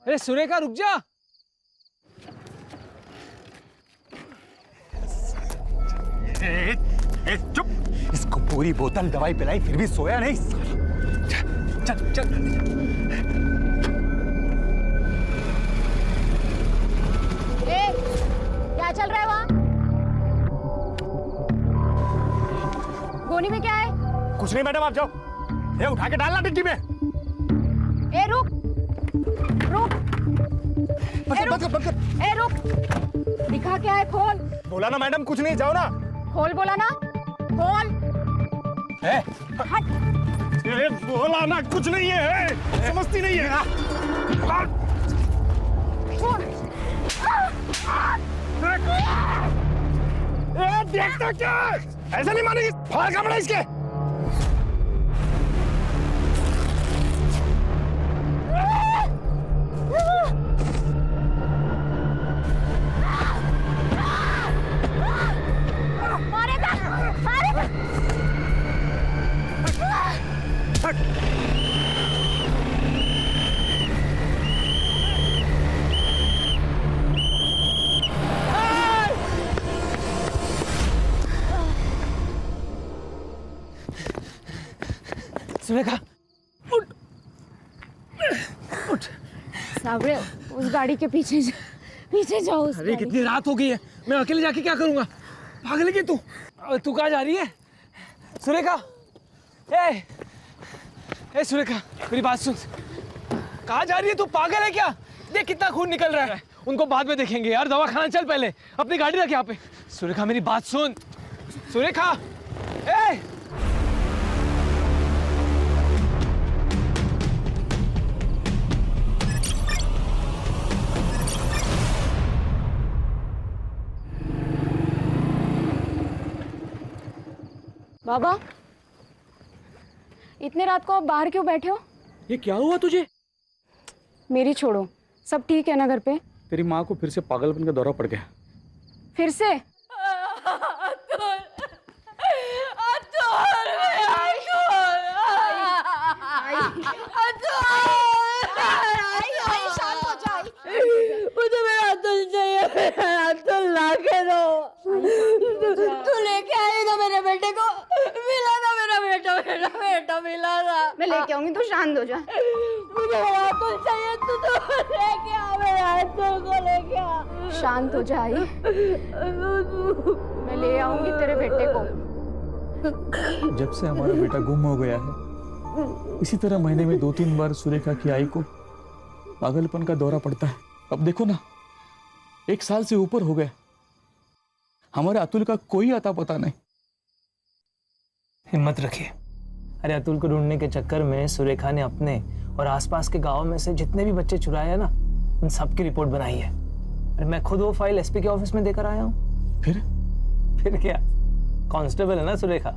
अरे सुरेखा रुक जा। चुप। इसको पूरी बोतल दवाई पिलाई फिर भी सोया नहीं। चल चल। क्या चल रहा है वहाँ? गोनी में क्या है? कुछ नहीं मैडम, आप जाओ। ये उठा के डालना डिग्गी में। ए रुक रुक। बंद कर। ए रुक। दिखा क्या है? खोल। बोला ना मैडम कुछ नहीं, जाओ ना। खोल बोला ना, खोल। हट। ये बोला ना कुछ नहीं है, समझती नहीं है। देखता क्या? ऐसा नहीं मानेगी, फाड़ का बड़ा इसके। मारेगा, मारेगा। सुरेखा उठ उठ। साबरे, उस गाड़ी के पीछे जाओ। अरे कितनी रात हो गई है, मैं अकेले जाके क्या करूंगा? पागल है क्या तू? तू कहाँ जा रही है सुरेखा? ए सुरेखा, मेरी बात सुन। कहाँ जा रही है तू? पागल है क्या? देख कितना खून निकल रहा है। उनको बाद में देखेंगे यार, दवा खाना। चल पहले अपनी गाड़ी रख यहाँ पे। सुरेखा मेरी बात सुन। सुरेखा बाबा, इतने रात को आप बाहर क्यों बैठे हो? ये क्या हुआ तुझे? मेरी छोड़ो, सब ठीक है ना घर पे? तेरी माँ को फिर से पागलपन का दौरा पड़ गया। फिर से? मुझे मेरा अतुल चाहिए, मेरा अतुल ला के दो। तू लेके आई ना मेरे बेटे को, मिला ना मेरा बेटा मिला ना। मैं लेके आऊंगी, तो शांत हो जा। मुझे मेरा अतुल चाहिए, तू तो लेके आ, मेरा अतुल को लेके आ। शांत हो जा आई, मैं ले आऊंगी तेरे बेटे को। जब से हमारा बेटा गुम हो गया है, इसी तरह महीने में 2-3 बार सुरेखा की आई को पागलपन का दौरा पड़ता है। अब देखो ना, 1 साल से ऊपर हो गए, हमारे अतुल का कोई अता पता नहीं। हिम्मत रखिए। अरे अतुल को ढूंढने के चक्कर में सुरेखा ने अपने और आसपास के गांव में से जितने भी बच्चे चुराए हैं ना, उन सब की रिपोर्ट बनाई है। अरे मैं खुद वो फाइल एसपी के ऑफिस में देकर आया हूँ। फिर क्या, कांस्टेबल है ना सुरेखा,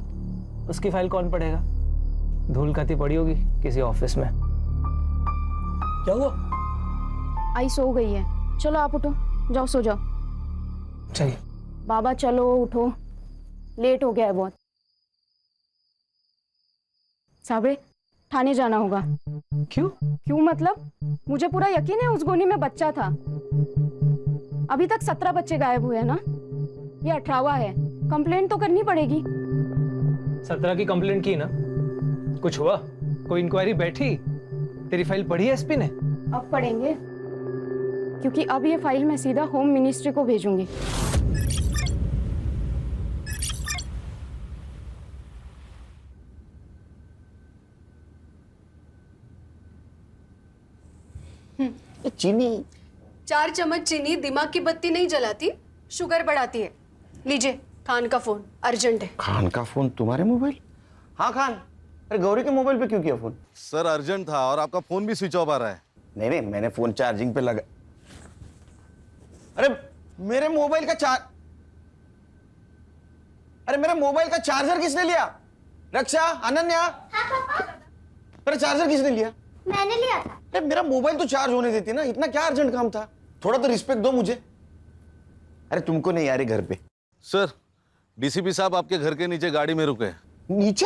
उसकी फाइल कौन पढ़ेगा? धूल खाती पड़ी होगी किसी ऑफिस में। क्या हुआ? आई सो गई है। चलो आप उठो, जाओ सो जाओ। चलिए बाबा चलो उठो, लेट हो गया है बहुत। साबरे, थाने जाना होगा। क्यों मतलब? मुझे पूरा यकीन है उस गोनी में बच्चा था। अभी तक 17 बच्चे गायब हुए हैं ना, ये 18वां है। कंप्लेंट तो करनी पड़ेगी। 17 की कंप्लेंट की ना, कुछ हुआ? कोई इंक्वायरी बैठी? तेरी फाइल पढ़ी है एसपी ने? अब पढ़ेंगे, क्योंकि अब ये फाइल मैं सीधा होम मिनिस्ट्री को भेजूंगी। चीनी 4 चम्मच चीनी दिमाग की बत्ती नहीं जलाती, शुगर बढ़ाती है। लीजिए, खान का फोन अर्जेंट है। खान का फोन तुम्हारे मोबाइल? हाँ खान, अरे गौरी के मोबाइल पे क्यों किया फोन? सर अर्जेंट था और आपका फोन भी स्विच ऑफ आ रहा है। नहीं नहीं, मैंने फोन चार्जिंग पे लगा। अरे मेरे मोबाइल का चार्जर किसने लिया? रक्षा, अनन्या, मेरा चार्जर किसने लिया? मैंने लिया था। अरे मेरा मोबाइल तो चार्ज होने देती ना, इतना क्या अर्जेंट काम था? थोड़ा तो रिस्पेक्ट दो मुझे। अरे तुमको नहीं आ रही घर पे? सर डीसीपी साहब आपके घर के नीचे गाड़ी में रुके हैं। नीचे?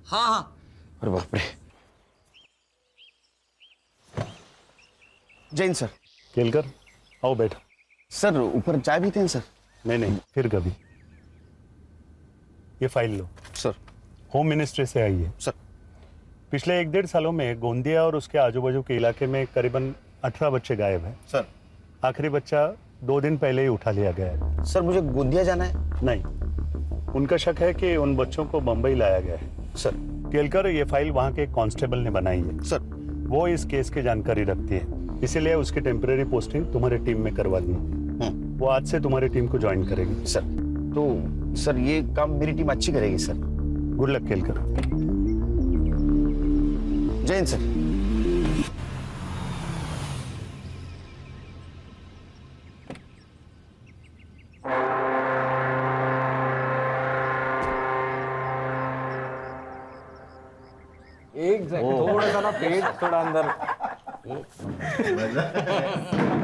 हाँ हाँ। अरे बाप रे। जैन सर। केलकर आओ बैठो। सर ऊपर चाय पीते हैं सर? नहीं फिर कभी। ये फाइल लो सर। होम मिनिस्ट्री से आई है सर। पिछले 1-1.5 सालों में गोंदिया और उसके आजू बाजू के इलाके में करीबन 18 बच्चे गायब हैं। सर। आखिरी बच्चा 2 दिन पहले ही उठा लिया गया है। सर मुझे गोंदिया जाना है। नहीं, उनका शक है कि उन बच्चों को बम्बई लाया गया है। सर। केलकर ये फाइल वहाँ के कांस्टेबल ने बनाई है। सर। वो इस केस की जानकारी रखती है, इसीलिए उसकी टेम्परेरी पोस्टिंग तुम्हारी टीम में करवा दी है। वो आज से तुम्हारी टीम को ज्वाइन करेगी। सर तो सर ये काम मेरी टीम अच्छी करेगी sir. Good luck Kelkar. Jain sir. थोड़ा सा ना पेट थोड़ा अंदर।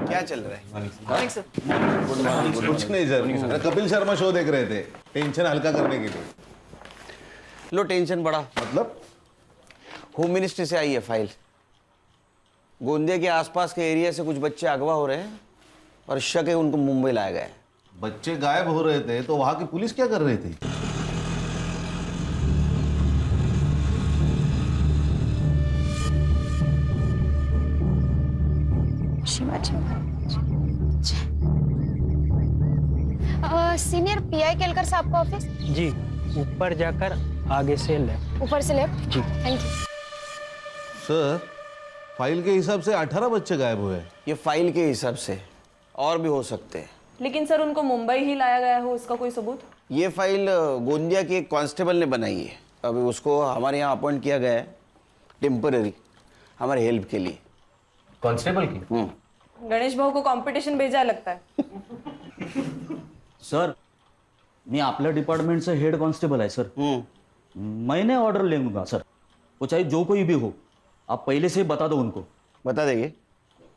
क्या चल रहा है? कुछ नहीं सर, कपिल शर्मा शो देख रहे थे, टेंशन हल्का करने के लिए। लो टेंशन बढ़ा। मतलब होम मिनिस्ट्री से आई है फाइल। गोंदिया के आसपास के एरिया से कुछ बच्चे अगवा हो रहे हैं और शक है उनको मुंबई लाया गया है। बच्चे गायब हो रहे थे तो वहां की पुलिस क्या कर रही थी? सीनियर पीआई केलकर साहब का ऑफिस? जी, ऊपर जाकर आगे से लेफ्ट। ऊपर से लेफ्ट? जी। Thank you. सर फाइल के हिसाब से 18 बच्चे गायब हुए हैं। ये फाइल के हिसाब से और भी हो सकते हैं। लेकिन सर उनको मुंबई ही लाया गया हो, इसका कोई सबूत? ये फाइल गोंदिया के एक कांस्टेबल ने बनाई है। अभी उसको हमारे यहाँ अपॉइंट किया गया है टेम्पररी, हमारे हेल्प के लिए। कांस्टेबल की? गणेश भाऊ को कंपटीशन भेजा है लगता है। सर मी आपल्या डिपार्टमेंटचं हेड कॉन्स्टेबल आहे सर। मैंने ऑर्डर ले लूंगा सर, वो चाहे जो कोई भी हो। आप पहले से बता दो उनको। बता देंगे?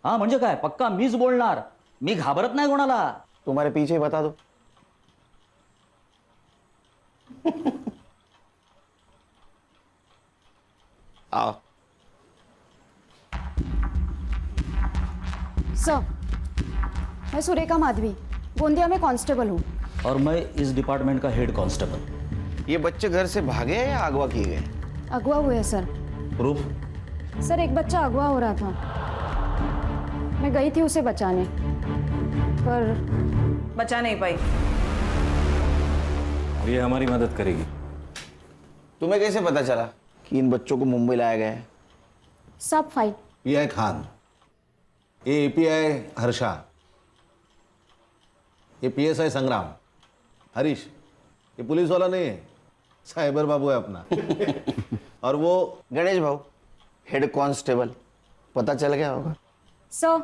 हाँ म्हणजे काय, पक्का मीच बोलणार, मी घाबरत नाही कोणाला। तुम्हारे पीछे ही बता दो। आओ। सर, मैं सुरेखा माधवी, गोंदिया में कांस्टेबल हूँ। और मैं इस डिपार्टमेंट का हेड कांस्टेबल। ये बच्चे घर से भागे हैं या अगवा किए गए? अगवा हुए सर। प्रूफ? सर एक बच्चा अगवा हो रहा था, मैं गई थी उसे बचाने, पर बचा नहीं पाई। ये हमारी मदद करेगी। तुम्हें कैसे पता चला कि इन बच्चों को मुंबई लाया गया है? सब फाइल। पीआई खान, ये एपीआई हर्षा, ये पीएसआई संग्राम, हरीश, ये पुलिस वाला नहीं है, साइबर बाबू है अपना। और वो गणेश भाऊ, हेड कांस्टेबल। पता चल गया होगा। सर,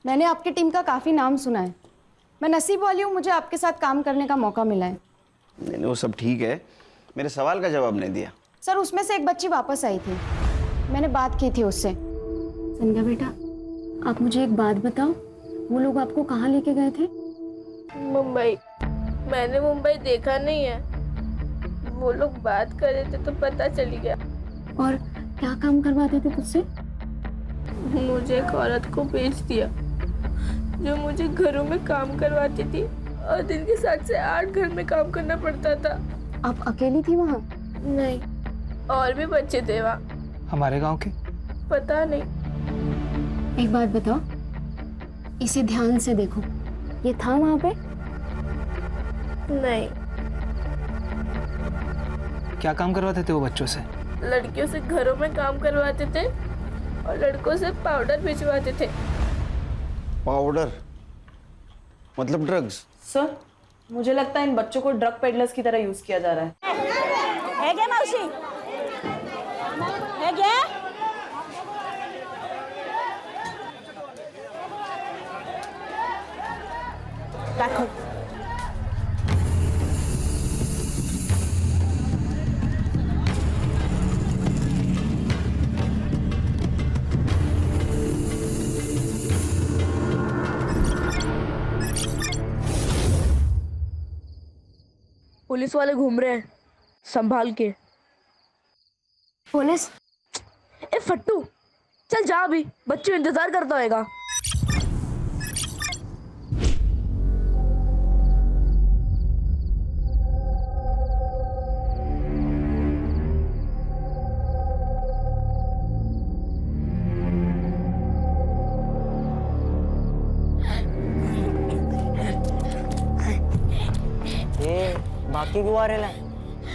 मैंने आपकी टीम का काफ़ी नाम सुना है। मैं नसीब वाली हूँ, मुझे आपके साथ काम करने का मौका मिला है। नहीं वो सब ठीक है, मेरे सवाल का जवाब नहीं दिया। सर उसमें से एक बच्ची वापस आई थी, मैंने बात की थी उससे। संध्या बेटा, आप मुझे एक बात बताओ, वो लोग आपको कहाँ लेके गए थे? मुंबई। मैंने मुंबई देखा नहीं है, वो लोग बात कर रहे थे तो पता चली गया। और क्या काम करवाते थे तुझसे? मुझे एक औरत को बेच दिया जो मुझे घरों में काम करवाती थी और दिन के 7 से 8 घर में काम करना पड़ता था। आप अकेली थी वहाँ? नहीं, और भी बच्चे थे वहाँ। हमारे गांव के? पता नहीं। एक बात बताओ, इसे ध्यान से देखो, ये था वहाँ पे? नहीं। क्या काम करवाते थे वो बच्चों से? लड़कियों से घरों में काम करवाते थे और लड़कों से पाउडर भिजवाते थे। पाउडर मतलब ड्रग्स? सर मुझे लगता है इन बच्चों को ड्रग पेडलर्स की तरह यूज किया जा रहा है। क्या मौसी? है क्या? रखो। पुलिस वाले घूम रहे हैं, संभाल के। पुलिस? ए फट्टू, चल जा अभी, बच्चू इंतजार करता होएगा। बाकी क्यों आ रहे?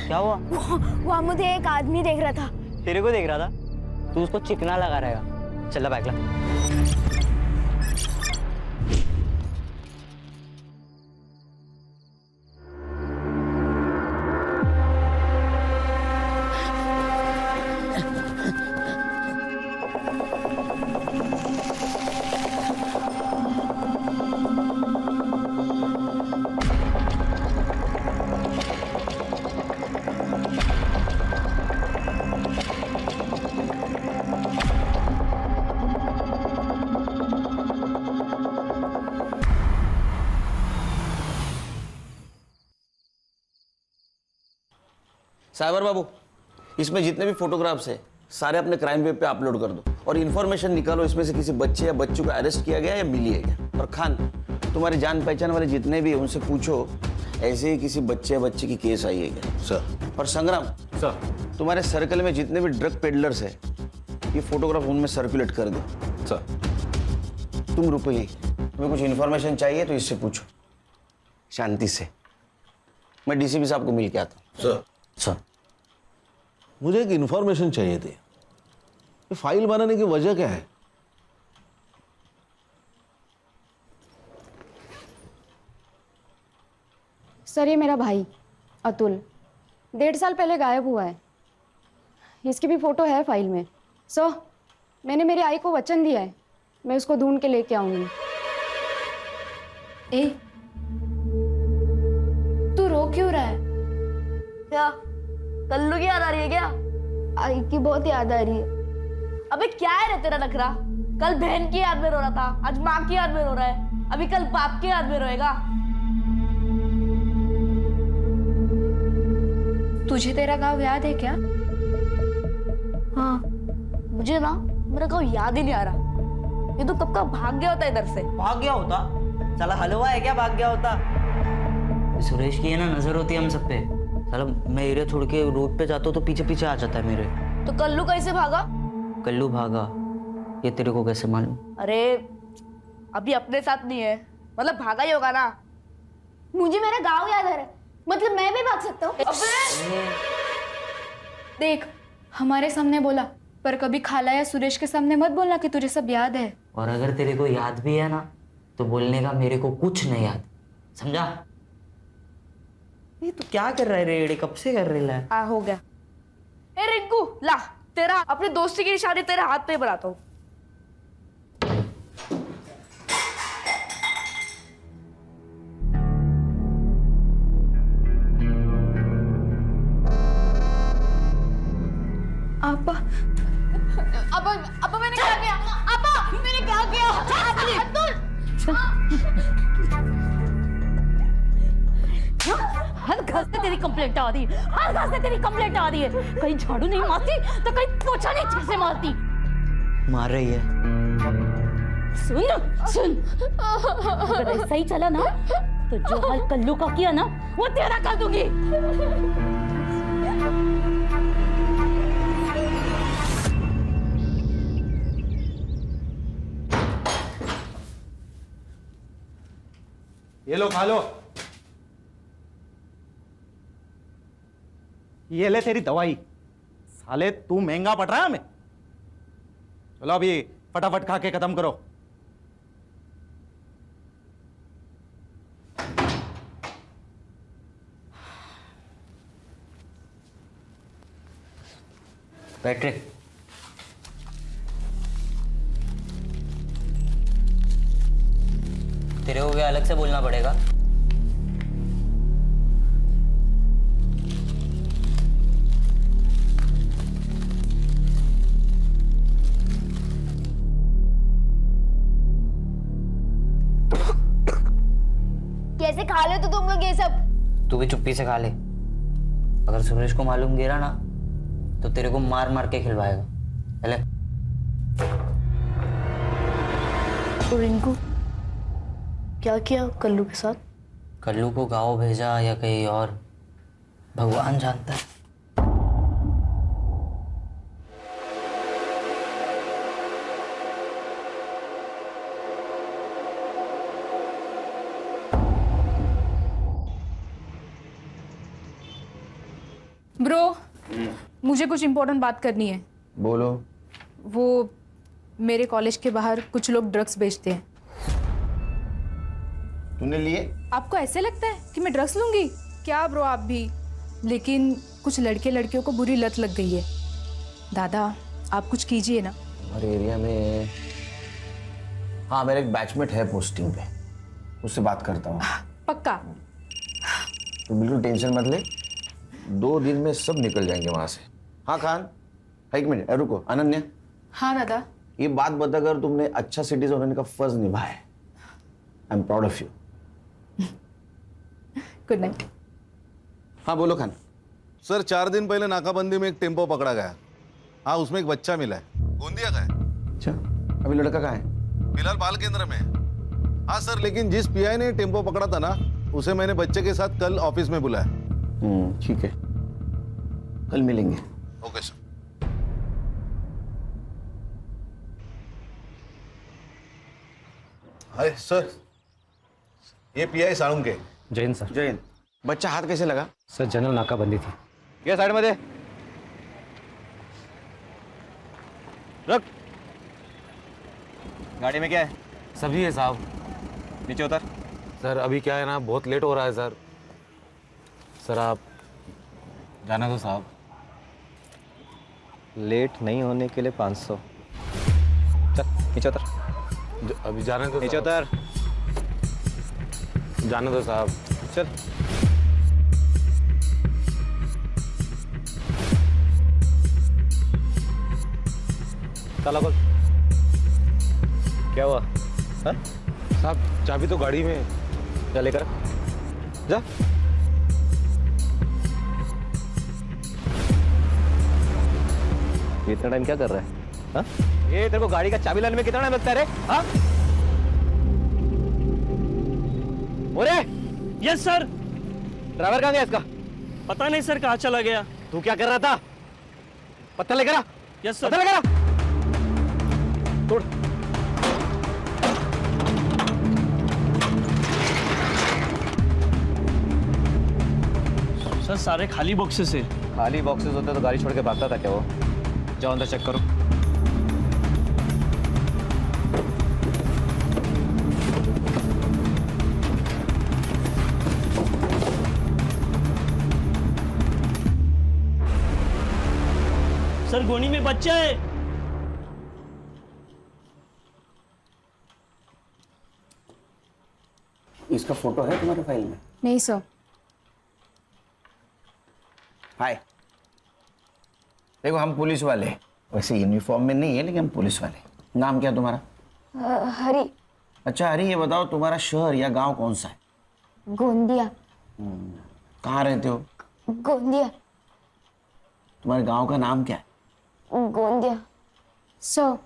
क्या हुआ? वहाँ मुझे एक आदमी देख रहा था। तेरे को देख रहा था? तू उसको चिकना लगा रहेगा। चल बैग ला। साइबर बाबू, इसमें जितने भी फोटोग्राफ्स है सारे अपने क्राइम वेब पे अपलोड कर दो और इन्फॉर्मेशन निकालो इसमें से किसी बच्चे या बच्चों को अरेस्ट किया गया या मिली है क्या। और खान, तुम्हारे जान पहचान वाले जितने भी हैं उनसे पूछो ऐसे ही किसी बच्चे या बच्ची की केस आई है क्या। सर। और संग्राम सर, तुम्हारे सर्कल में जितने भी ड्रग पेडलर्स है ये फोटोग्राफ उनमें सर्कुलेट कर दो। सर। तुम रुपये, तुम्हें कुछ इन्फॉर्मेशन चाहिए तो इससे पूछो शांति से। मैं डीसीपी साहब को मिल के आता हूँ। सर। सर, मुझे एक इंफॉर्मेशन चाहिए थी। ये फाइल बनाने की वजह क्या है? सर ये मेरा भाई अतुल 1.5 साल पहले गायब हुआ है। इसकी भी फोटो है फाइल में। सर मैंने मेरी आई को वचन दिया है, मैं उसको ढूंढ के लेके आऊंगी। ए, तू रो क्यों रहा है? क्या कल्लू की याद आ रही है क्या? आई की बहुत याद आ रही है। अबे क्या है रे तेरा नखरा? कल बहन की याद में रो रहा था, आज माँ की याद में रो रहा है, अभी कल बाप की याद में रोएगा। तुझे तेरा गाँव याद है क्या? हाँ, मुझे ना मेरा गाँव याद ही नहीं आ रहा। ये तो कब का भाग गया होता इधर से। भाग गया होता? साला हलवा है क्या भाग गया होता? सुरेश की है ना नजर होती है हम सब पे। साला मैं एरिया छोड़ के रोड पे जाता हूँ तो पीछे पीछे आ जाता है मेरे। तो कल्लू कैसे भागा? कल्लू भागा ये तेरे को कैसे मालूम? अरे अभी अपने साथ नहीं है, मतलब भागा ही होगा ना। मुझे मेरा गाँव याद आ रहा है, मतलब मैं भी भाग सकता हूँ। देख हमारे सामने बोला, पर कभी खाला या सुरेश के सामने मत बोलना कि तुझे सब याद है। और अगर तेरे को याद भी है ना तो बोलने का मेरे को कुछ नहीं याद, समझा? ये तू क्या कर रहा है रे? कब से कर रही है? हो गया। ए रिंकू ला, तेरा अपने दोस्ती की निशानी तेरे हाथ पे बनाता हूँ। आपा मैंने क्या किया? मैंने क्या किया? हर घर से तेरी कंप्लेंट आ रही है, हर घर से तेरी कंप्लेंट आ रही है। कहीं झाड़ू नहीं मारती तो कहीं पोछा नहीं ठीक से मारती। मार रही है। सुन अगर ऐसा ही चला ना तो जो हाल कल्लू का किया ना वो तेरा कर दूंगी। ये लो खा लो। ये ले तेरी दवाई। साले तू महंगा पड़ रहा है हमें। चलो अभी फटाफट खा के खत्म करो। पैट्रिक तेरे को क्या अलग से बोलना पड़ेगा? कैसे खा ले तो तुम लोग ये सब? तू भी चुप्पी से खा ले। अगर सुरेश को मालूम गिरा ना तो तेरे को मार मार के खिलवाएगा। चले। तो रिंकू क्या किया कल्लू के साथ? कल्लू को गाँव भेजा या कहीं और, भगवान जानता है। ब्रो, मुझे कुछ इम्पोर्टेंट बात करनी है। बोलो। वो मेरे कॉलेज के बाहर कुछ लोग ड्रग्स बेचते हैं। तूने लिए? आपको ऐसे लगता है कि मैं ड्रग्स लूंगी क्या ब्रो? आप भी। लेकिन कुछ लड़के लड़कियों को बुरी लत लग गई है। दादा आप कुछ कीजिए ना। हमारे एरिया में हाँ मेरा एक बैचमेट है पोस्टिंग पे, उससे बात करता हूँ। पक्का? तो बिल्कुल टेंशन मत ले, 2 दिन में सब निकल जाएंगे वहां से। हाँ खान, एक मिनट रुको। अनन्या। हाँ दादा। ये बात बताकर तुमने अच्छा सिटीजन होने का फर्ज निभाया है। I am proud of you. Good night. हाँ बोलो खान। सर 4 दिन पहले नाकाबंदी में एक टेम्पो पकड़ा गया। हाँ उसमें एक बच्चा मिला है। गोंदिया का है। अच्छा, अभी लड़का कहाँ है? फिलहाल बाल केंद्र में है। हाँ सर, लेकिन जिस पीआई ने टेम्पो पकड़ा था ना, उसे मैंने बच्चे के साथ कल ऑफिस में बुलाया। ठीक है, कल मिलेंगे। Okay sir. हाय सर, ये पीआई साळुंके के। जैन सर। जैन, बच्चा हाथ कैसे लगा? सर जनरल नाकाबंदी थी। ये साइड में दे। रख। गाड़ी में क्या है? सब्जी है साहब। नीचे उतर। सर अभी क्या है ना, बहुत लेट हो रहा है सर। सर आप जाना दो साहब। लेट नहीं होने के लिए 500। चल नीचे उतर। अभी जाने दो। नीचे उतर। जाने दो साहब। चल। ताला खोल। क्या हुआ? हाँ? साहब चाबी तो गाड़ी में। जा लेकर जा। इतना टाइम क्या कर रहा है? हाँ? ये तेरे को गाड़ी का चाबी लाने में कितना टाइम लगता है रे? हाँ? ओरे! Yes sir. ड्राइवर कहाँ गया इसका? पता नहीं सर कहाँ चला गया। तू क्या कर रहा था? पत्थर लेकर आ। Yes sir. पत्थर लेकर आ। तोड़। सर सारे खाली बॉक्सेस है। खाली बॉक्सेस होते तो गाड़ी छोड़ के भागता था क्या वो? जाओ अंदर चेक करो। सर गोनी में बच्चा है। इसका फोटो है तुम्हारे फाइल में? नहीं सर। हाय, देखो हम पुलिस वाले, वैसे यूनिफॉर्म में नहीं है लेकिन हम पुलिस वाले। नाम क्या तुम्हारा? हरी। अच्छा हरी, ये बताओ तुम्हारा शहर या गांव कौन सा है? गोंदिया। कहाँ रहते हो? गोंदिया। तुम्हारे गांव का नाम क्या है? गोंदिया। सर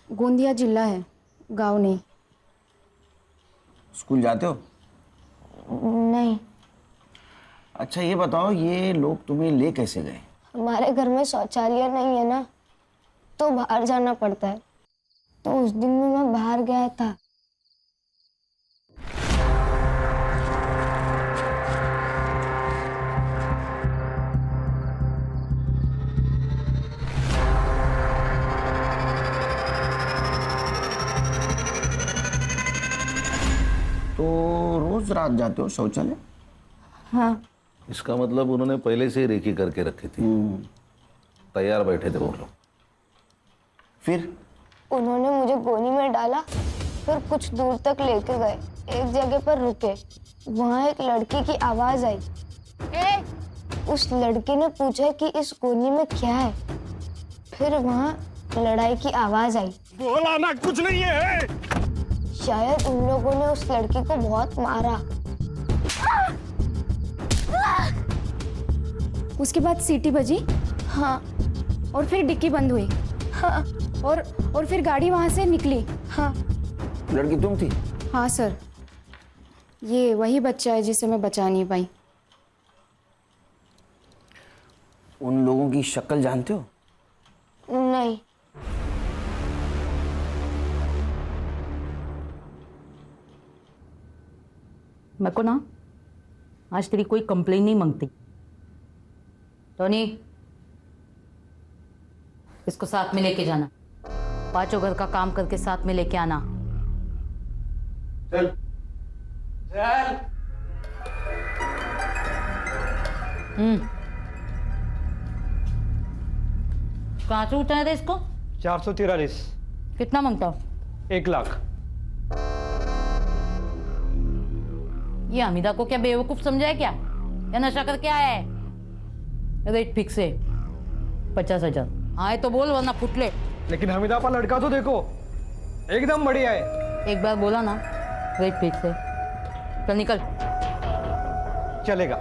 गोंदिया जिला है, गांव नहीं। स्कूल जाते हो? नहीं। अच्छा ये बताओ, ये लोग तुम्हें ले कैसे गए? हमारे घर में शौचालय नहीं है ना, तो बाहर जाना पड़ता है। तो उस दिन में मैं बाहर गया था। तो रोज रात जाते हो शौचालय? हाँ। इसका मतलब उन्होंने पहले से ही रेकी करके रखी थी। तैयार बैठे थे वो लोग। फिर उन्होंने मुझे गोनी में डाला, फिर कुछ दूर तक लेके गए। एक जगह पर रुके, वहाँ एक लड़की की आवाज आई। उस लड़की ने पूछा कि इस गोनी में क्या है। फिर वहाँ लड़ाई की आवाज आई। बोला ना कुछ नहीं है। शायद उन लोगों ने उस लड़की को बहुत मारा। उसके बाद सीटी बजी। हाँ। और फिर डिक्की बंद हुई। हाँ। और फिर गाड़ी वहां से निकली। हाँ लड़की तुम थी? हाँ सर, ये वही बच्चा है जिसे मैं बचा नहीं पाई। उन लोगों की शक्ल जानते हो? नहीं। मेरे को ना आज तेरी कोई कंप्लेन नहीं मांगती। टोनी, इसको साथ में लेके जाना, पांचों घर का काम करके साथ में लेके आना। चल चल। कहाँ से उठाया था इसको? 443। कितना मांगता हो? 1 लाख। ये हमीदा को क्या बेवकूफ समझा है क्या? या नशा करके आया है? रेट फिक्स है 50,000। आए तो बोल वरना फुटले। लेकिन हमीदा का लड़का तो देखो, एकदम बढ़िया है। एक बार बोला ना, रेट फिक्स है। चल निकल। चलेगा।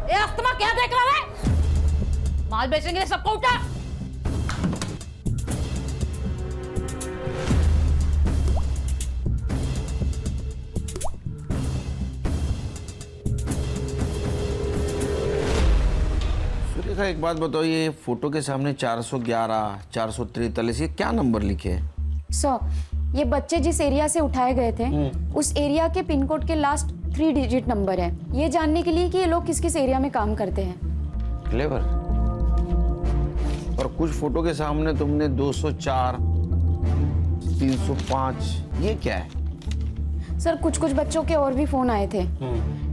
ए अस्तमा, क्या देख रहा है? माल बेचेंगे सबको उठा। सुरेखा, एक बात बताओ, ये फोटो के सामने 411, 443, ये क्या नंबर लिखे हैं? सर, ये बच्चे जिस एरिया से उठाए गए थे उस एरिया के पिन कोड के लास्ट 3 डिजिट नंबर है, ये जानने के लिए कि ये लोग किस किस एरिया में काम करते हैं। क्लेवर। और कुछ फोटो के सामने तुमने 204, 305, ये क्या है? सर, कुछ कुछ बच्चों के और भी फोन आए थे,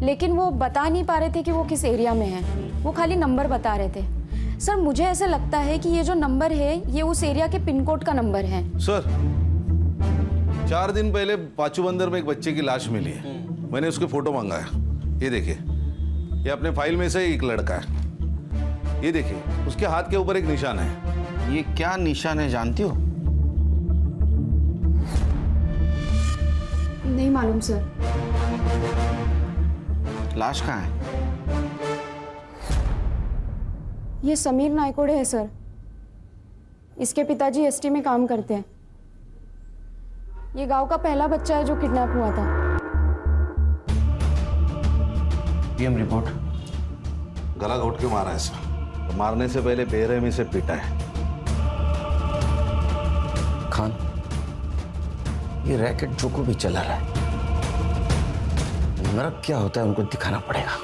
लेकिन वो बता नहीं पा रहे थे कि वो किस एरिया में है, वो खाली नंबर बता रहे थे। सर, मुझे ऐसा लगता है कि ये जो नंबर है ये उस एरिया के पिन कोड का नंबर है। सर, 4 दिन पहले पाचू बंदर में एक बच्चे की लाश मिली है। मैंने उसके फोटो मंगाया, ये देखिए, ये अपने फाइल में से एक लड़का है। ये देखिए, उसके हाथ के ऊपर एक निशान है। ये क्या निशान है जानती हो? नहीं मालूम सर। लाश कहाँ है? ये समीर नायकोड़े है सर, इसके पिताजी एसटी में काम करते हैं। ये गांव का पहला बच्चा है जो किडनैप हुआ था। PM report. गला घोट के मारा है सर, तो मारने से पहले बेरहमी से पीटा है। खान, ये रैकेट जो को भी चला रहा है, नरक क्या होता है उनको दिखाना पड़ेगा।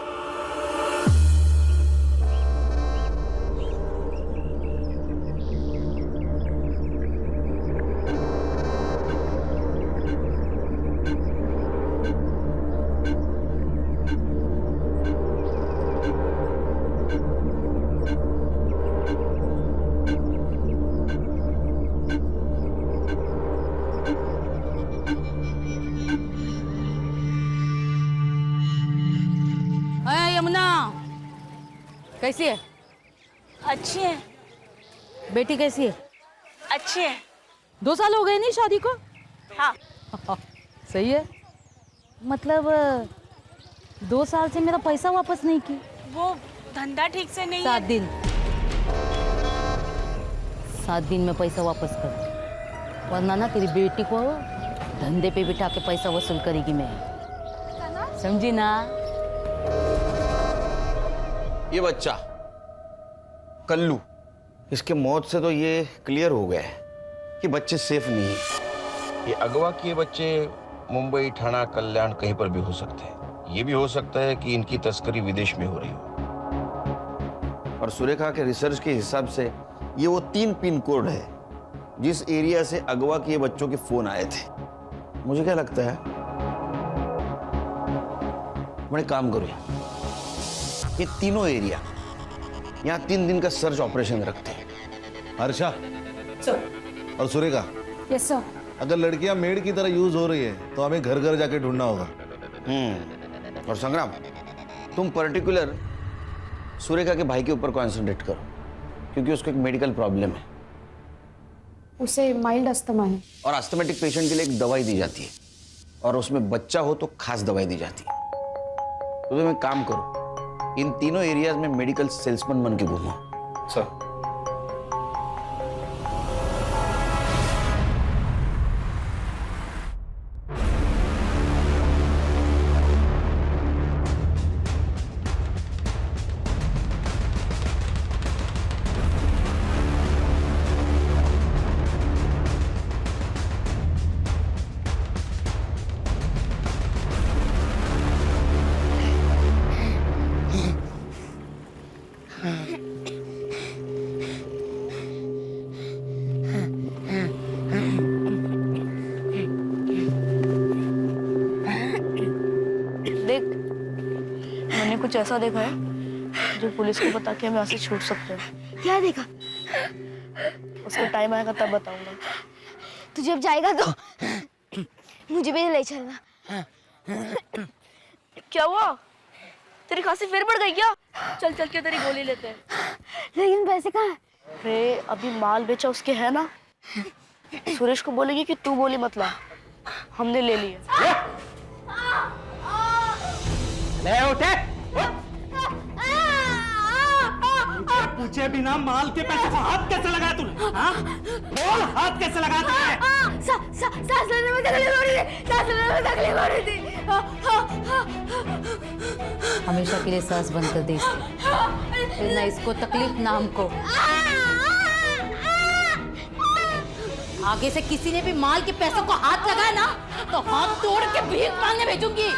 यमुना कैसी है? अच्छी है। बेटी कैसी है? अच्छी है। 2 साल हो गए नहीं शादी को? हाँ। सही है। मतलब 2 साल से मेरा पैसा वापस नहीं की। वो धंधा ठीक से नहीं 7 दिन 7 दिन में पैसा वापस कर, वरना ना तेरी बेटी को धंधे पे बिठा के पैसा वसूल करेगी मैं, समझी ना? ये बच्चा कल्लू, इसके मौत से तो ये क्लियर हो गया है कि बच्चे सेफ नहीं है। ये अगवा किए बच्चे मुंबई, ठाणा, कल्याण कहीं पर भी हो सकते हैं। ये भी हो सकता है कि इनकी तस्करी विदेश में हो रही हो। और सुरेखा के रिसर्च के हिसाब से ये वो 3 पिन कोड है जिस एरिया से अगवा किए बच्चों के फोन आए थे। मुझे क्या लगता है, मैं काम करूँ, ये तीनों एरिया यहाँ 3 दिन का सर्च ऑपरेशन रखते हैं। हर्षा सर। और सुरेखा, यस सर। अगर लड़कियां मेड की तरह यूज हो रही है तो हमें घर घर जाके ढूंढना होगा। और संग्राम, तुम पर्टिकुलर सुरेखा के भाई के ऊपर कॉन्सेंट्रेट करो, क्योंकि उसको एक मेडिकल प्रॉब्लम है। उसे माइल्ड अस्थमा है और अस्थमेटिक पेशेंट के लिए एक दवाई दी जाती है, और उसमें बच्चा हो तो खास दवाई दी जाती है। तो तुम एक काम करो, इन तीनों एरियाज में मेडिकल सेल्समैन बन के घूमो। सर। कुछ ऐसा देखा है जो पुलिस को बता के हम यहाँ से छूट सकते हैं। क्या देखा? उसका टाइम आएगा तब बताऊंगा। तू जब जाएगा तो मुझे भी ले चलना। क्या हुआ? तेरी खांसी फिर बढ़ गई क्या? चल चल के तेरी गोली लेते हैं। लेकिन पैसे कहाँ हैं? अरे अभी माल बेचा उसके है ना, सुरेश को बोलेगी कि तू गोली मत ला, हमने ले ली है। ले उठे। पूछे बिना माल के पैसे को हाथ कैसे लगाया तूने? हाँ? बोल, हाथ कैसे लगाया तूने? सांस लेने में तकलीफ हो रही थी, सांस लेने में तकलीफ हो रही थी। हमेशा के लिए सांस बंद कर दे इसकी। फिर ना इसको तकलीफ ना हमको। आगे से किसी ने भी माल के पैसों को हाथ लगाया ना तो हाथ तोड़ के भीख मांगने भेजूंगी।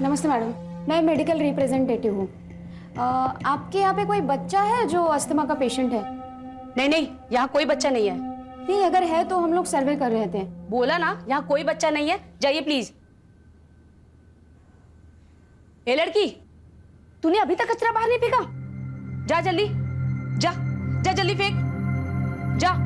नमस्ते मैडम, मैं मेडिकल रिप्रेजेंटेटिव हूँ। आपके यहाँ पे कोई बच्चा है जो अस्थमा का पेशेंट है? नहीं नहीं, यहाँ कोई बच्चा नहीं है। नहीं, अगर है तो हम लोग सर्वे कर रहे थे। बोला ना, यहाँ कोई बच्चा नहीं है। जाइए प्लीज। ए लड़की, तूने अभी तक कचरा बाहर नहीं फेंका? जा जल्दी, जा जा जल्दी फेंक, जा।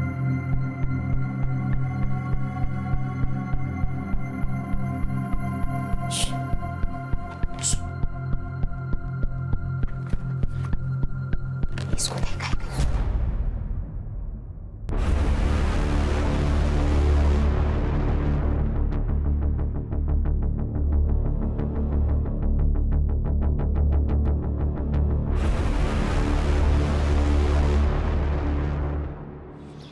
इसको देखा है?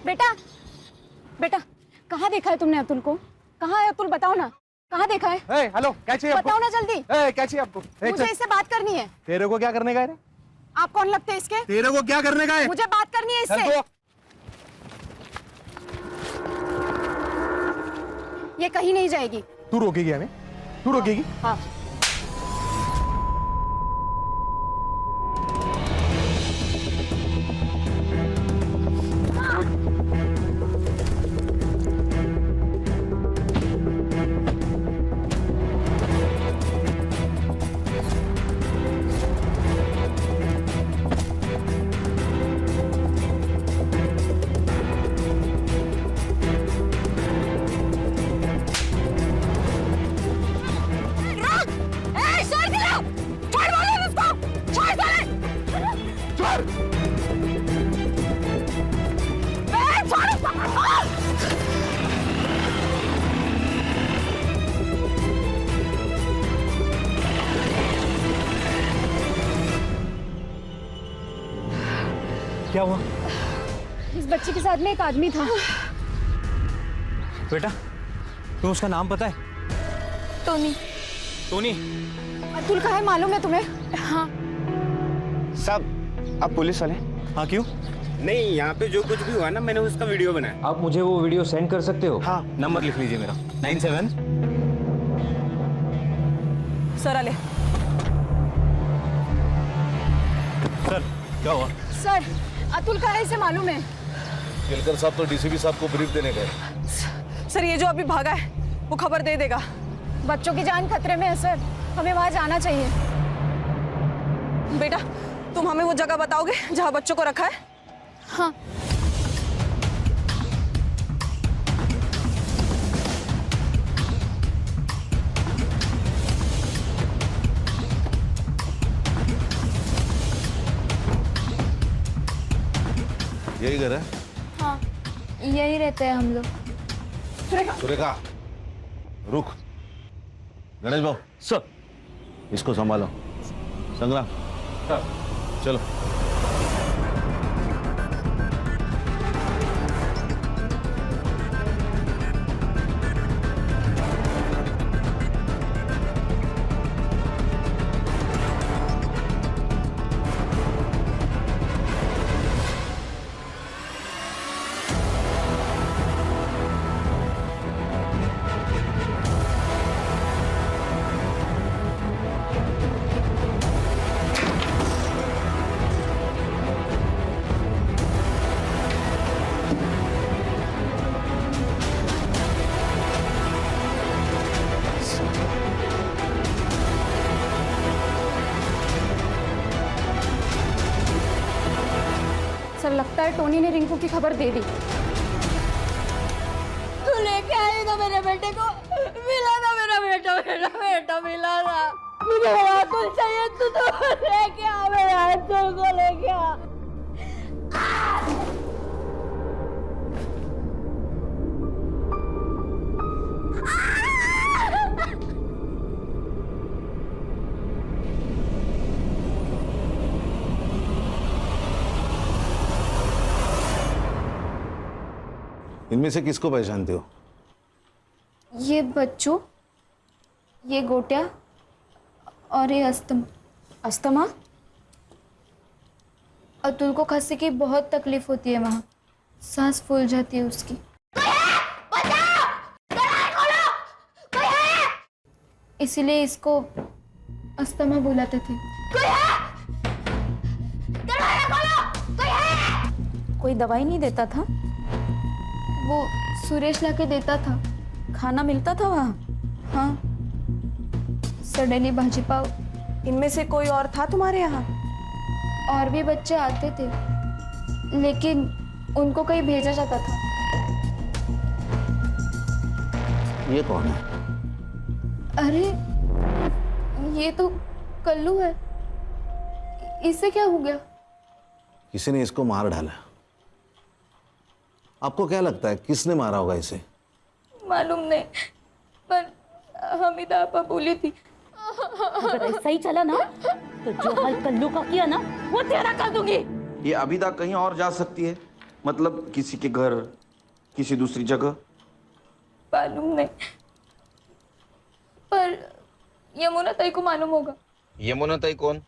बेटा, बेटा, कहाँ देखा है तुमने अतुल को? कहाँ है अतुल? बताओ ना, कहाँ देखा है? हेलो, क्या चाहिए आपको? बताओ ना जल्दी। क्या चाहिए आपको? मुझे इससे बात करनी है। तेरे को क्या करने का है? आप कौन लगते हैं इसके? तेरे को क्या करने का है? मुझे बात करनी है इससे। ये कहीं नहीं जाएगी। तू रोकेगी हमें? तू रोकेगी? हाँ। क्या हुआ? इस बच्चे के साथ में एक आदमी था। बेटा, तुम्हें उसका नाम पता है? टोनी। टोनी? अतुल का है, मालूम है तुम्हें? हाँ। साहब, आप पुलिस वाले? हाँ, क्यों? नहीं, यहाँ पे जो कुछ भी हुआ ना, मैंने उसका वीडियो बनाया। आप मुझे वो वीडियो सेंड कर सकते हो? हाँ। नंबर लिख लीजिए मेरा, 97। सर आले। सर, क्या हुआ? सर, अतुल का है, इसे मालूम है। केलकर साहब तो डीसीपी साहब को ब्रीफ देने गए। सर, ये जो अभी भागा है वो खबर दे देगा। बच्चों की जान खतरे में है सर, हमें वहां जाना चाहिए। बेटा, तुम हमें वो जगह बताओगे जहाँ बच्चों को रखा है? हाँ। यही घर है? हाँ, यही रहते हैं हम लोग। सुरेखा, रुक। गणेश भाऊ, सर, इसको संभालो। संग्राम, चलो। लगता है टोनी ने रिंकू की खबर दे दी। तू लेके आई ना मेरे बेटे को, मिला ना मेरा बेटा, मेरा बेटा मिला ना। मुझे मेरा अतुल चाहिए, तू तो लेके आ, मेरा अतुल को लेके आ। इनमें से किसको पहचानते हो? ये बच्चों, ये गोटिया और ये अस्थमा। अतुल को खांसी की बहुत तकलीफ होती है, वहाँ सांस फूल जाती है उसकी। इसीलिए इसको अस्थमा बुलाते थे। कोई दवाई नहीं देता था? वो सुरेश लाके देता था। खाना मिलता था वहाँ? हाँ, सडनली भाजी पाव। इनमें से कोई और था तुम्हारे यहाँ? और भी बच्चे आते थे, लेकिन उनको कहीं भेजा जाता था। ये कौन है? अरे ये तो कल्लू है, इससे क्या हो गया? किसी ने इसको मार डाला। आपको क्या लगता है किसने मारा होगा इसे? मालूम नहीं, पर हमीदा आपा बोली थी। अगर ऐसा ही चला ना तो जो हाल कल्लू का किया ना वो तेरा कर दूंगी। ये अभी तक कहीं और जा सकती है, मतलब किसी के घर, किसी दूसरी जगह? मालूम नहीं, पर यमुना ताई को मालूम होगा। यमुना ताई कौन?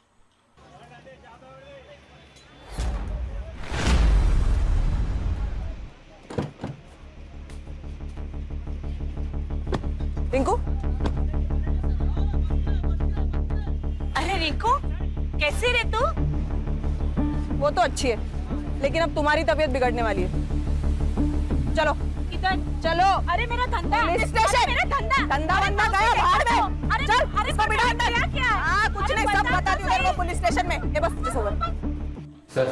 रिंकू, अरे रिंकू, कैसी रे तू? वो तो अच्छी है, लेकिन अब तुम्हारी तबीयत बिगड़ने वाली है। चलो इधर चलो। अरे मेरा धंधा, पुलिस स्टेशन। मेरा धंधा, धंधा वंदा गया बाहर में। अरे चल, अरे इसको बिठा अंदर। क्या? हाँ, कुछ नहीं, सब बता दूं तेरे को पुलिस स्टेशन में। ये बस इस ओवर। सर,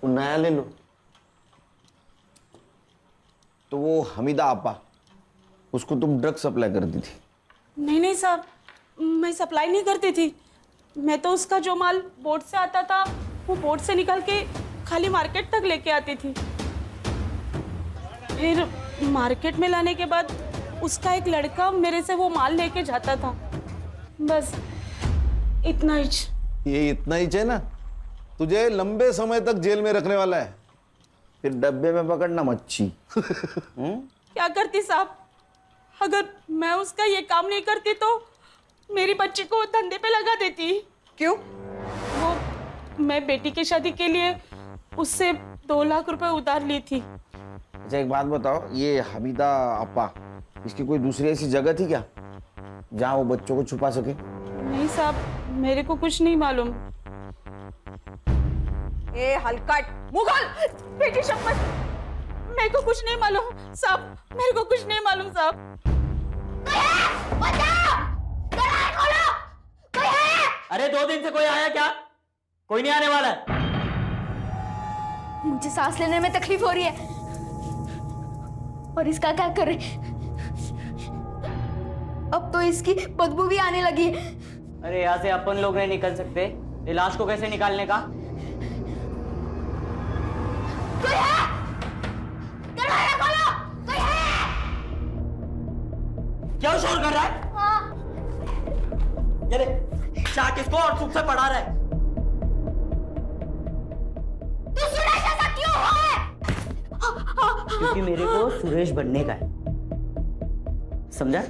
नया ले लो। तो वो हमीदा आपा, उसको तुम ड्रग सप्लाई करती थी? नहीं नहीं साहब, मैं सप्लाई नहीं करती थी। मैं तो उसका जो माल बोट से आता था वो बोट से निकाल के खाली मार्केट तक लेके आती थी। फिर मार्केट में लाने के बाद उसका एक लड़का मेरे से वो माल लेके जाता था। बस इतना ही। ये इतना ही है ना? तुझे लंबे समय तक जेल में रखने वाला है। फिर डब्बे में पकड़ना मच्छी। क्या करती साहब, अगर मैं उसका ये काम नहीं करती तो मेरी बच्ची को धंधे पे लगा देती। क्यों? वो मैं बेटी की शादी के लिए उससे 2 लाख रुपए उधार ली थी। अच्छा एक बात बताओ, ये हमीदा आपा, इसकी कोई दूसरी ऐसी जगह थी क्या जहाँ वो बच्चों को छुपा सके? नहीं साहब, मेरे को कुछ नहीं मालूम। ए हलकट मुगल, बेटी शपथ, मेरे को कुछ नहीं मालूम साहब, मेरे को कुछ नहीं मालूम साहब। अरे 2 दिन से कोई आया क्या? कोई नहीं आने वाला है। मुझे सांस लेने में तकलीफ हो रही है, और इसका क्या करे? अब तो इसकी बदबू भी आने लगी है। अरे यहाँ से अपन लोग नहीं निकल सकते, ये लाश को कैसे निकालने का? कोई है? दरवाजा खोलो, कोई है? क्या शोर कर रहा है? हाँ। ये देख, चाक किसको और चुप से पढ़ा रहा है। तू सुरेश ऐसा क्यों हुआ है? क्योंकि मेरे को सुरेश बनने का है, समझा?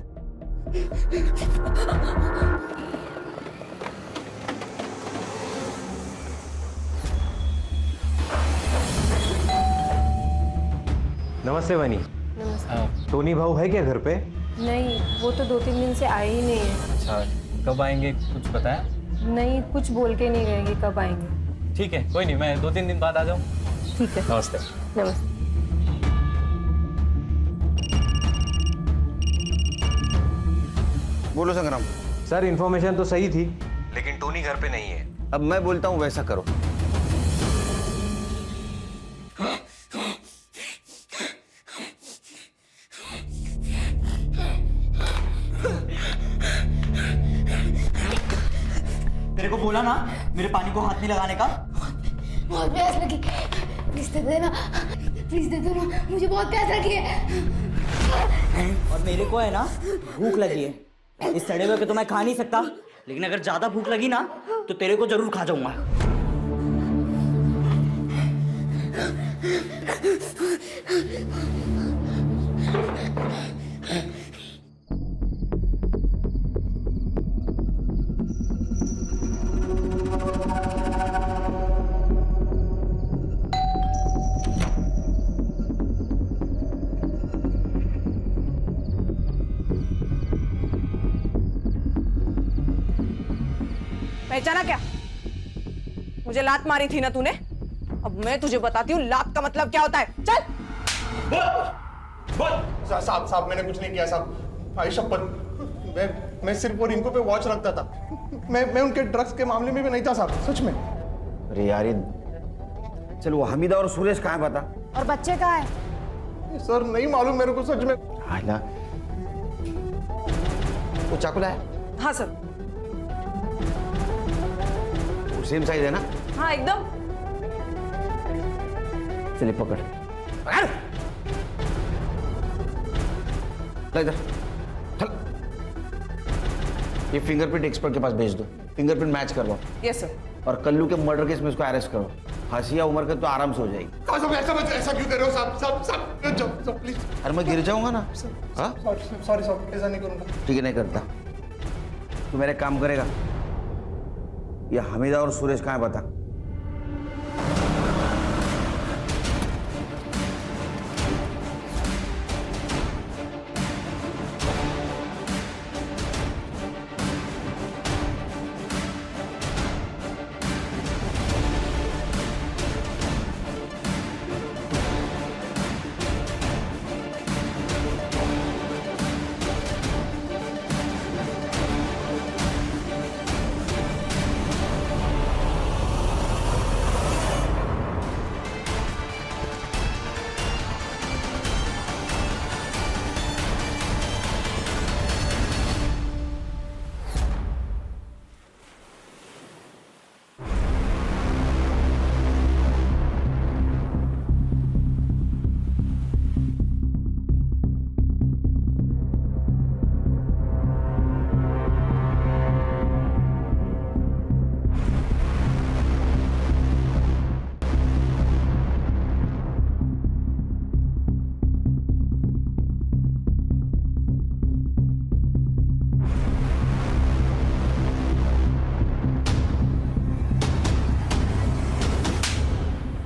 नमस्ते वानी। नमस्ते। टोनी भाऊ है क्या घर पे? नहीं, वो तो 2-3 दिन से आए ही नहीं है। अच्छा, कब आएंगे कुछ पता है? नहीं, कुछ बोल के नहीं गए कि कब आएंगे। ठीक है, कोई नहीं, मैं 2-3 दिन बाद आ जाऊँ। ठीक है। नमस्ते। नमस्ते। बोलो संग्राम। सर इन्फॉर्मेशन तो सही थी, लेकिन टोनी घर पे नहीं है। अब मैं बोलता हूँ वैसा करो। तेरे को बोला ना मेरे पानी को हाथ नहीं लगाने का। बहुत प्यास लगी, प्लीज दे देना, प्लीज दे देना, मुझे बहुत प्यास लगी है। और मेरे को है ना भूख लगी है। इस सड़े हुए के तो मैं खा नहीं सकता, लेकिन अगर ज्यादा भूख लगी ना तो तेरे को जरूर खा जाऊंगा। पहचाना क्या? मुझे लात मारी थी ना तूने? अब मैं तुझे बताती हूँ लात का मतलब क्या होता है। चल। साहब मैंने कुछ नहीं किया साहब, भाई शपथ। मैं सिर्फ और इनको पे वॉच रखता था। मैं उनके ड्रग्स के मामले में भी नहीं था साहब, सच में। अरे यार ये चल, वो हमीदा और सुरेश कहाँ है पता? और बच्चे कहाँ है? सर नहीं मालूम मेरे को सच में। आला वो चाकू लाया? हाँ सर। सेम साइज है ना? हाँ एकदम। चलिए पकड़ ला इधर, चल। ये फिंगरप्रिंट एक्सपर्ट के पास भेज दो, फिंगरप्रिंट मैच करवाओ। Yes sir. और कल्लू के मर्डर केस में इसको अरेस्ट करो। हंसिया उम्र के तो आराम से हो जाएगी। ऐसा क्यों कर रहे हो साहब? प्लीज। अरे मैं गिर जाऊंगा ना। हाँ सॉरी साहब, ऐसा नहीं करूंगा। ठीक है, नहीं करता। तू मेरे काम करेगा। ये हमीदा और सुरेश कहाँ है बता?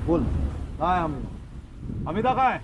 बोल। हाँ हम हमीदा कहाँ है?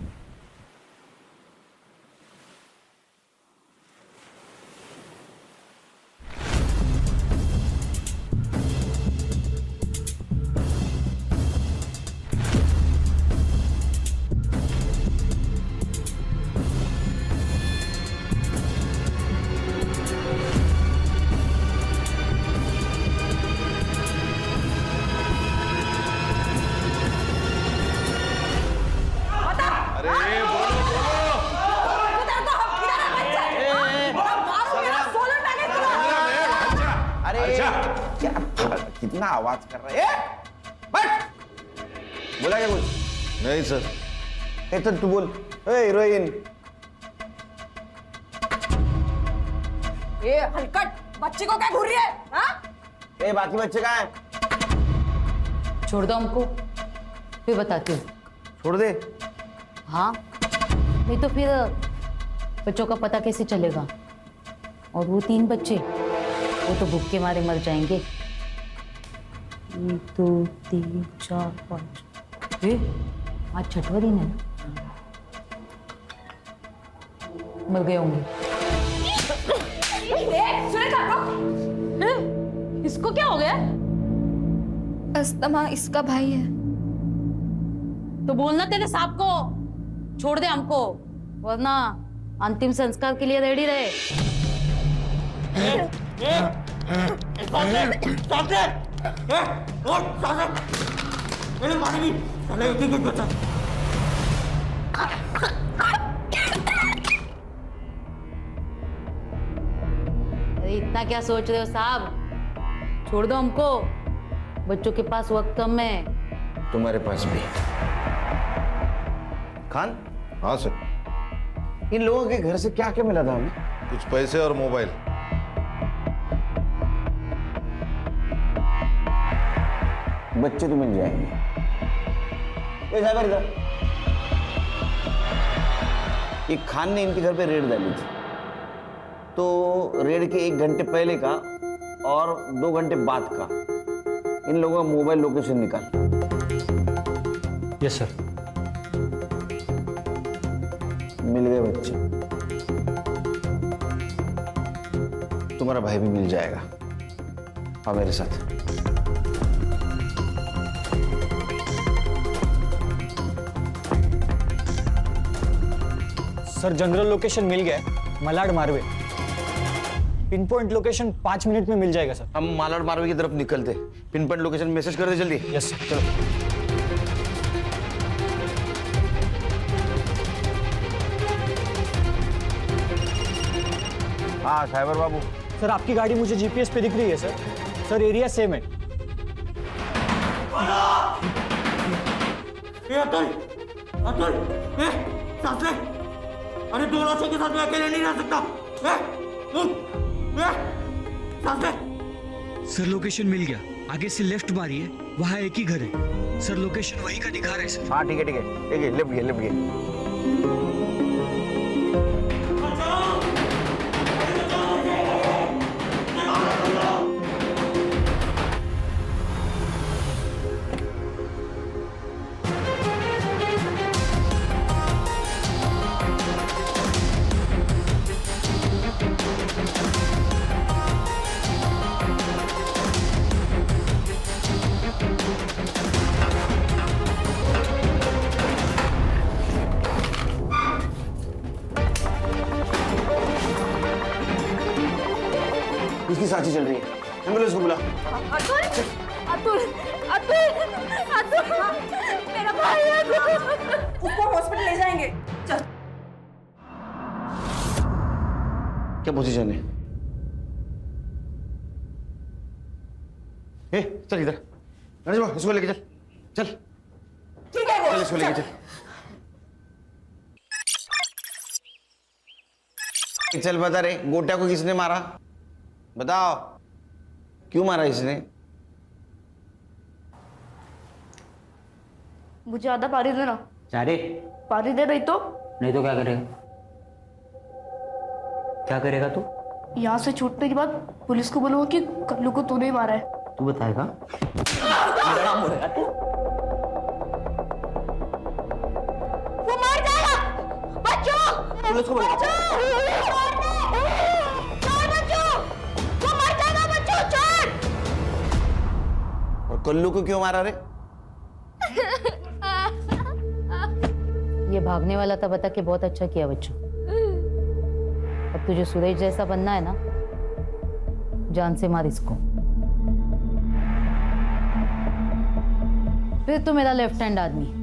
कितना आवाज कर रहे हैं? बोला क्या कुछ? नहीं सर। तो तू बोल। हीरोइन। ये हलकट बच्ची को क्या घूर रही है? हाँ? बाकी बच्चे कहाँ हैं? छोड़ दो हमको, फिर बताती हूँ। छोड़ दे? हाँ, नहीं तो फिर बच्चों का पता कैसे चलेगा? और वो 3 बच्चे, वो तो भूख के मारे मर जाएंगे। 1 2 3 4 5। आज 6वां दिन है ना? मर गए होंगे। इसको क्या हो गया? अस्तमा इसका भाई है। तो बोलना तेरे साहब को छोड़ दे हमको, वरना अंतिम संस्कार के लिए रेडी रहे। अरे इतना क्या सोच रहे हो साहब, छोड़ दो हमको, बच्चों के पास वक्त कम है। तुम्हारे पास भी। खान। हाँ सर। इन लोगों के घर से क्या क्या मिला था हमें? कुछ पैसे और मोबाइल। बच्चे तो मिल जाएंगे। ये साहब इधर। ये खान ने इनके घर पे रेड डाली थी, तो रेड के 1 घंटे पहले का और 2 घंटे बाद का इन लोगों का मोबाइल लोकेशन निकाल। Yes sir. मिल गए बच्चे। तुम्हारा भाई भी मिल जाएगा। आओ मेरे साथ। सर जनरल लोकेशन मिल गया, Malad Marve. Pin point location 5 minute में मिल जाएगा सर। हम मालाड मारवे की तरफ निकलते। पिन पॉइंट लोकेशन मैसेज कर दे जल्दी। यस सर, चलो। हाँ साइबर बाबू। सर आपकी गाड़ी मुझे जीपीएस पे दिख रही है सर। सर एरिया सेम है। अरे 2 लाशों के साथ मैं अकेले नहीं रह सकता। सर लोकेशन मिल गया, आगे से लेफ्ट मारिए, वहाँ एक ही घर है। सर लोकेशन वही का दिखा रहा है सर। हाँ ठीक है ठीक है ठीक है, लिप गए। इसकी सांची चल रही है, एम्बुलेंस को बुला। अतुल, अतुल, अतुल, अतुल, मेरा भाई है। उसको हॉस्पिटल ले जाएंगे। चल। क्या पोजीशन है? चल इधर। गणेश बाबू इसको लेके चल। चल। ठीक है। चल इसको लेके चल। चल बता रे, गोटिया को किसने मारा? बताओ, क्यों मारा इसने? मुझे आधा पानी देना। चारे पानी दे, नहीं तो क्या करेगा? क्या करेगा तू? यहाँ से छूटने के बाद पुलिस को बोलूंगा कि कल्लू को तूने ही मारा है। तू बताएगा? वो मार जाएगा। बच्चों, पुलिस को बोलो। और कल्लू को क्यों मारा रे? ये भागने वाला था, बता के बहुत अच्छा किया बच्चों। अब तुझे सुरेश जैसा बनना है ना, जान से मार इसको। फिर तो मेरा लेफ्ट हैंड आदमी।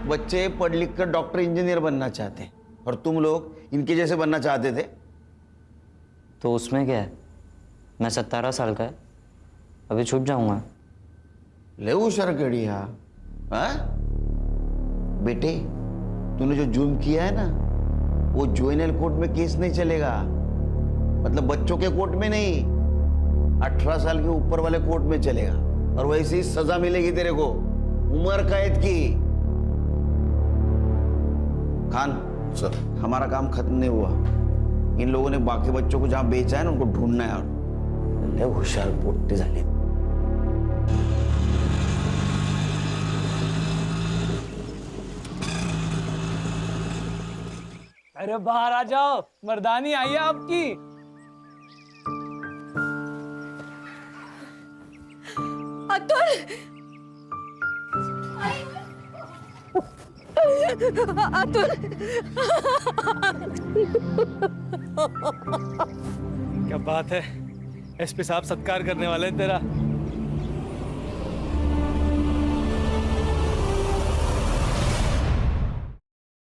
बच्चे पढ़ लिख कर डॉक्टर इंजीनियर बनना चाहते हैं और तुम लोग इनके जैसे बनना चाहते थे। तो उसमें क्या है? मैं 17 साल का है, अभी छूट जाऊंगा। ले शरकड़िया। बेटे, तूने जो जुर्म किया है ना, वो जुवेनाइल कोर्ट में केस नहीं चलेगा। मतलब बच्चों के कोर्ट में नहीं, 18 साल के ऊपर वाले कोर्ट में चलेगा। और वैसे ही सजा मिलेगी तेरे को, उम्र कैद की। खान सर, हमारा काम खत्म नहीं हुआ। इन लोगों ने बाकी बच्चों को जहां बेचा है ना, उनको ढूंढना है। और होशियार पोट्टे झाले। अरे बाहर आ जाओ, मर्दानी आई है आपकी। अतुल, अतुल, क्या बात है, एसपी साहब सत्कार करने वाले हैं तेरा।